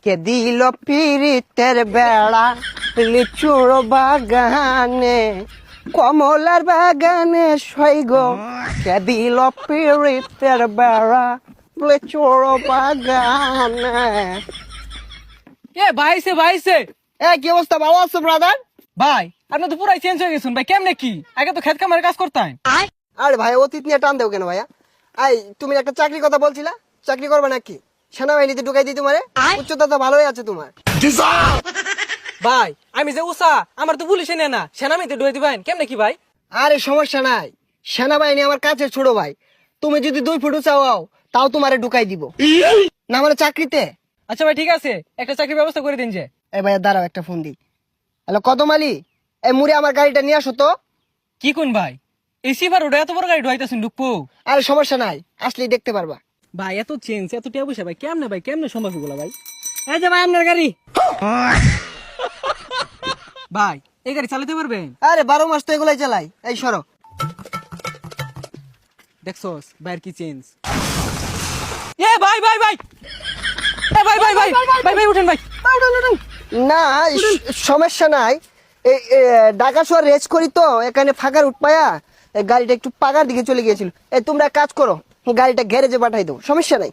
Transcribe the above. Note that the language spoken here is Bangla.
কে দিল পিরিতের বেড়া লিচুর বাগানে কমলার বাগানে সৈগ কে দিল পিরিতের বেড়া লিচুর বাগানে। এ ভাইছে ভাইছে কি অবস্থা, ভালো আছো ব্রাদার? ভাই আপনি তো পুরাই চেঞ্জ হয়ে গেছেন ভাই, কেমনে কি? আগে তো খেত কামারে কাজ করতাম। আরে ভাই অতীত নিয়ে টান দেও কেন ভাইয়া? তুমি একটা চাকরির কথা বলছিলা, চাকরি করবে নাকি? সেনাবাহিনীতে ঢুকাই দিই তোমারে, উচ্চতা তো ভালোই আছে তোমার। ভাই আমি যে উষা, আমার তো পুলিশে নেয় না, সেনামিতে ঢুয়ে দিবেন কেমনে কি ভাই? আরে সমস্যা নাই, সেনাবাহিনী আমার কাছে ছোট ভাই। তুমি যদি 2 ফুট চাও তাও তোমারে ঢুকাই দিব না মানে চাকরিতে। আচ্ছা ভাই ঠিক আছে, একটা চাকরির ব্যবস্থা করে দিন যে। এই ভাইয়া দাঁড়াও, একটা ফোন দিই। হ্যালো কদম আলী, এই মুড়ে আমার গাড়িটা নিয়ে আসো তো। কি কোন ভাই, এই সিফার ওটা এত বড় গাড়ি ঢুয়াইতেছেন ঢুকবো? আরে সমস্যা নাই, আসলেই দেখতে পারবা। ভাই এত চেঞ্জ এত টিয়া বসে ভাই কেমনে সম্ভব এগুলা ভাই? এই যে ভাই আপনার গাড়ি। ভাই এই গাড়ি চালাতে পারবেন? আরে 12 মাস তো এগুলাই চালাই। এই সরো। দেখছস ভাইয়ের কি চেঞ্জ। এ ভাই ভাই ভাই এ ভাই ভাই ভাই ভাই ভাই উঠেন ভাই। না সমস্যা নাই, এই ঢাকা শহর রেস করি তো, এখানে ফাঁকার উঠপায়া গাড়িটা একটু পাকার দিকে চলে গিয়েছিল। এই তোমরা এক কাজ করো, গাড়িটা গ্যারেজে পাঠাই দাও, সমস্যা নাই।